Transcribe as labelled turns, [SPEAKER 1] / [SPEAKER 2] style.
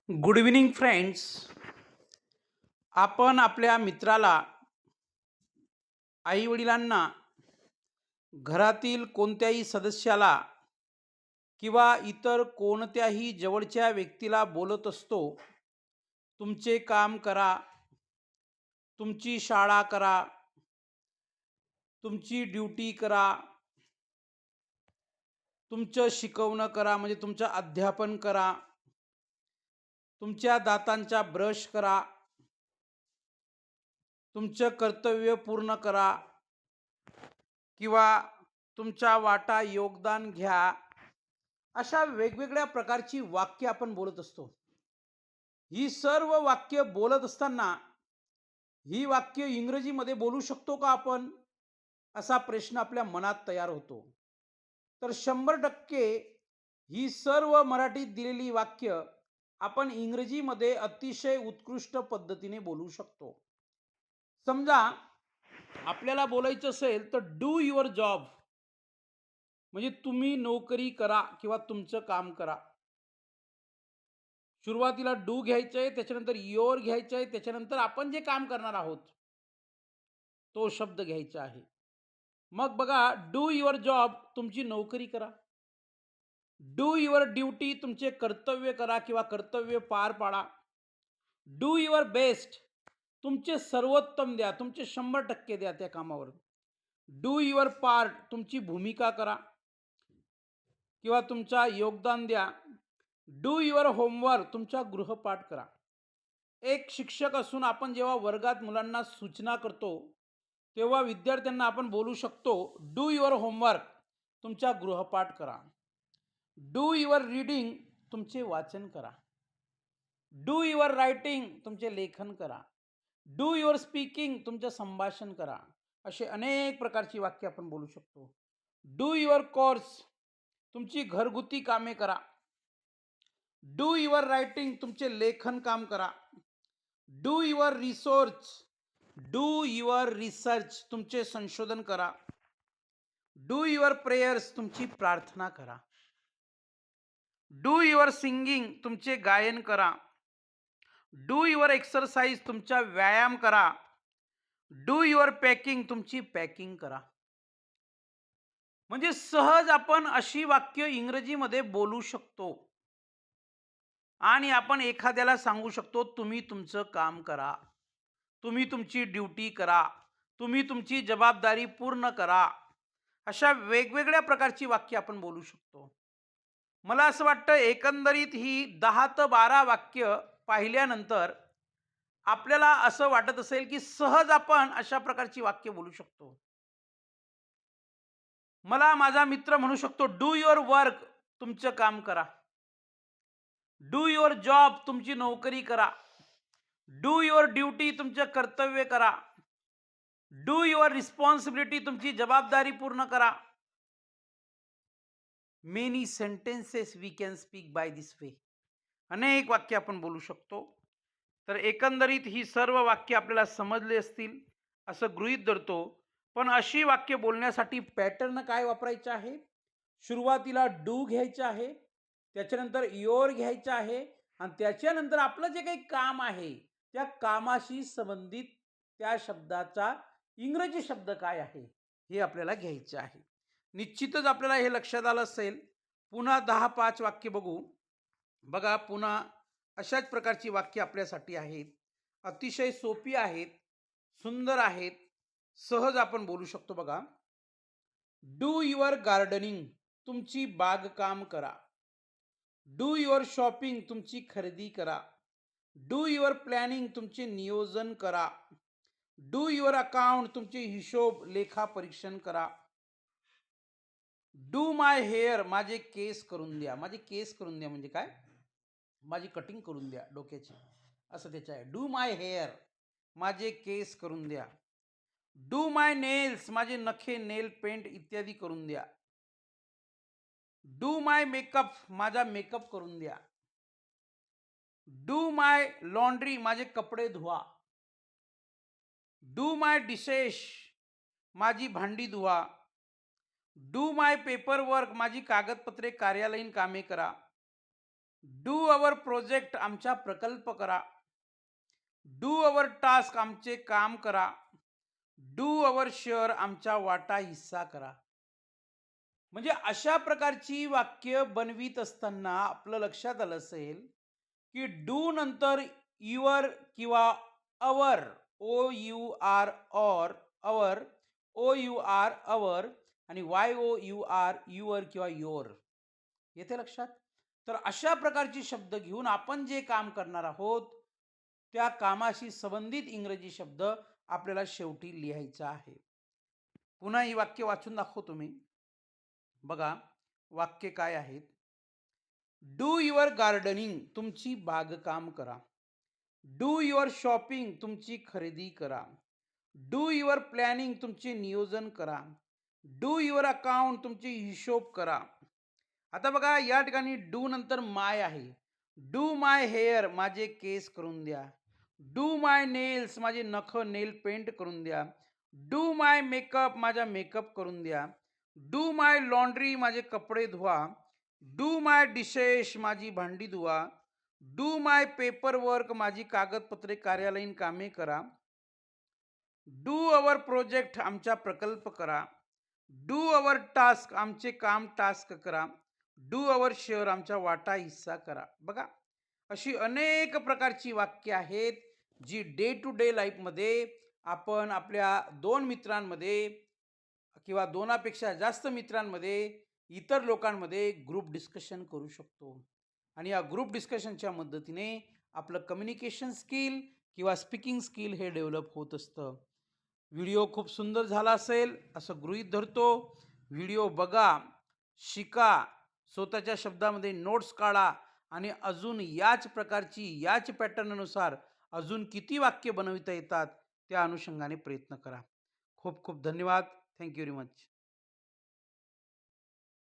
[SPEAKER 1] Good evening friends. आपण आपल्या मित्राला, आई-वडिलांना, घरातील कोणत्याही सदस्याला किंवा इतर कोणत्याही जवळच्या व्यक्तीला बोलत असतो, तुमचे काम करा, तुमची शाळा करा, तुमची ड्युटी करा, तुमचं शिकवणं करा म्हणजे तुमचं अध्यापन करा, तुमच्या दातांचा ब्रश करा, तुमचं कर्तव्य पूर्ण करा किंवा तुमच्या वाटा योगदान घ्या. अशा वेगवेगळ्या प्रकारची वाक्य आपण बोलत असतो. ही सर्व वाक्य बोलत असताना ही वाक्य इंग्रजीमध्ये बोलू शकतो का आपण, असा प्रश्न आपल्या मनात तयार होतो. तर 100% ही सर्व मराठीत दिलेली वाक्य आपण इंग्रजीमध्ये अतिशय उत्कृष्ट पद्धतीने बोलू शकतो. समजा आपल्याला बोलायचं असेल तर डू युअर जॉब म्हणजे तुम्ही नोकरी करा किंवा तुमचं काम करा. सुरुवातीला डू घ्यायचं आहे, त्याच्यानंतर युअर घ्यायचं आहे, त्याच्यानंतर आपण जे काम करणार आहोत तो शब्द घ्यायचा आहे. मग बघा, डू युअर जॉब तुमची नोकरी करा. डू युअर ड्युटी तुमचे कर्तव्य करा किंवा कर्तव्य पार पाडा. डू युअर बेस्ट तुमचे सर्वोत्तम द्या, तुमचे 100% द्या त्या कामावर. डू युअर पार्ट तुमची भूमिका करा किंवा तुमचा योगदान द्या. डू युअर होमवर्क तुमचा गृहपाठ करा. एक शिक्षक असून आपण जेव्हा वर्गात मुलांना सूचना करतो तेव्हा विद्यार्थ्यांना आपण बोलू शकतो, डू युअर होमवर्क तुमचा गृहपाठ करा. डू युअर रीडिंग तुमचे वाचन करा. डू युअर रायटिंग तुमचे लेखन करा. डू युअर स्पीकिंग तुमचं संभाषण करा. असे अनेक प्रकारची वाक्य आपण बोलू शकतो. डू युअर कोर्स तुमची घरगुती कामे करा. डू युअर रायटिंग तुमचे लेखन काम करा. Do your resource do your research तुमचे संशोधन करा. डू युअर प्रेयर्स तुमची प्रार्थना करा. डू युअर सिंगिंग तुमचे गायन करा. डू युअर एक्सरसाइज तुमचा व्यायाम करा. डू युअर पॅकिंग तुमची पॅकिंग करा. म्हणजे सहज आपण अशी वाक्य इंग्रजीमध्ये बोलू शकतो आणि आपण एखाद्याला सांगू शकतो, तुम्ही तुमचं काम करा, तुम्ही तुमची ड्युटी करा, तुम्ही तुमची जबाबदारी पूर्ण करा. अशा वेगवेगळ्या प्रकारची वाक्य आपण बोलू शकतो. मला असं वाटतं एकंदरीत ही 10 ते 12 वाक्य पाहिल्यानंतर आपल्याला असं वाटत असेल की सहज आपण अशा प्रकारची वाक्य बोलू शकतो. मला माझा मित्र म्हणू शकतो, डू युअर वर्क तुमचं काम करा. डू युअर जॉब तुमची नोकरी करा. डू युअर ड्युटी तुमचं कर्तव्य करा. डू युअर रिस्पॉन्सिबिलिटी तुमची जबाबदारी पूर्ण करा. Many sentences we can speak by this way. अनेक वाक्य आपण बोलू शकतो. तर एकंदरीत ही सर्व वाक्य आपल्याला समजले असतील असं गृहीत धरतो. पण अशी वाक्य बोलण्यासाठी पॅटर्न काय वापरायचं आहे? सुरुवातीला डू घ्यायचं आहे, त्याच्यानंतर युअर घ्यायचं आहे आणि त्याच्यानंतर आपलं जे काही काम आहे त्या कामाशी संबंधित त्या शब्दाचा इंग्रजी शब्द काय आहे हे आपल्याला घ्यायचं आहे. निश्चितच आपल्याला हे लक्षात आलं असेल. पुन्हा 10-5 वाक्य बघू. बघा, पुन्हा अशाच प्रकारची वाक्य आपल्यासाठी आहेत. अतिशय सोपी आहेत, सुंदर आहेत, सहज आपण बोलू शकतो. बघा, डू युअर गार्डनिंग तुमची बागकाम करा. डू युअर शॉपिंग तुमची खरेदी करा. डू युअर प्लॅनिंग तुमचे नियोजन करा. डू युअर अकाउंट तुमचे हिशोब लेखा परीक्षण करा. डू माय हेअर माझे केस करून द्या. माझे केस करून द्या म्हणजे काय? माझी कटिंग करून द्या डोक्याची, असं त्याचं आहे. डू माय हेअर माझे केस करून द्या. डू माय नेल्स माझे नखे नेल पेंट इत्यादी करून द्या. डू माय मेकअप माझा मेकअप करून द्या. डू माय लॉन्ड्री माझे कपडे धुवा. डू माय डिशेस माझी भांडी धुवा. डू माय पेपर वर्क माझी कागदपत्रे कार्यालयीन कामे करा. डू अवर प्रोजेक्ट आमचा प्रकल्प करा. डू अवर टास्क आमचे काम करा. डू अवर शेअर आमचा वाटा हिस्सा करा. म्हणजे अशा प्रकारची वाक्य बनवीत असताना आपलं लक्षात आलं असेल, की डू नंतर युअर किंवा our, O U R or, our, O U R our आणि Y O U R your किंवा योर. येते लक्षात? तर अशा प्रकारची शब्द घेऊन आपण जे काम करणार आहोत, त्या कामाशी संबंधित इंग्रजी शब्द आपल्याला शेवटी लिहायचा आहे. पुन्हा ही वाक्य वाचून दाखवतो मी. बघा, वाक्य काय आहेत? डू युअर गार्डनिंग तुमची बागकाम करा. डू युअर शॉपिंग तुमची खरेदी करा. डू युअर प्लॅनिंग तुमचे नियोजन करा. डू युअर अकाउंट तुमचे हिशोब करा. आता बघा या ठिकाणी डू नंतर माय आहे. डू माय हेअर माझे केस करून द्या. डू माय नेल्स माझे नख नेल पेंट करून द्या. डू माय मेकअप माझा मेकअप करून द्या. डू माय लॉन्ड्री माझे कपडे धुवा. डू माय डिशेस माझी भांडी धुवा. डू माय पेपर वर्क माझी कागदपत्रे कार्यालयीन कामे करा. डू अवर प्रोजेक्ट आमचा प्रकल्प करा. डू अवर टास्क आमचे काम टास्क करा. डू अवर शेअर आमचा वाटा हिस्सा करा. बघा, अशी अनेक प्रकारची वाक्य आहेत जी डे टू डे लाईफमध्ये आपण आपल्या दोन मित्रांमध्ये किंवा दोनापेक्षा जास्त मित्रांमध्ये, इतर लोकांमध्ये ग्रुप डिस्कशन करू शकतो. आणि या ग्रुप डिस्कशनच्या मदतीने आपलं कम्युनिकेशन स्किल किंवा स्पीकिंग स्किल हे डेव्हलप होत असतं. व्हिडिओ खूप सुंदर झाला असेल असं गृहीत धरतो. व्हिडिओ बघा, शिका, स्वतःच्या शब्दामध्ये नोट्स काढा आणि अजून याच प्रकारची, याच पॅटर्ननुसार अजून किती वाक्य बनविता येतात त्या अनुषंगाने प्रयत्न करा. खूप खूप धन्यवाद. Thank you very much.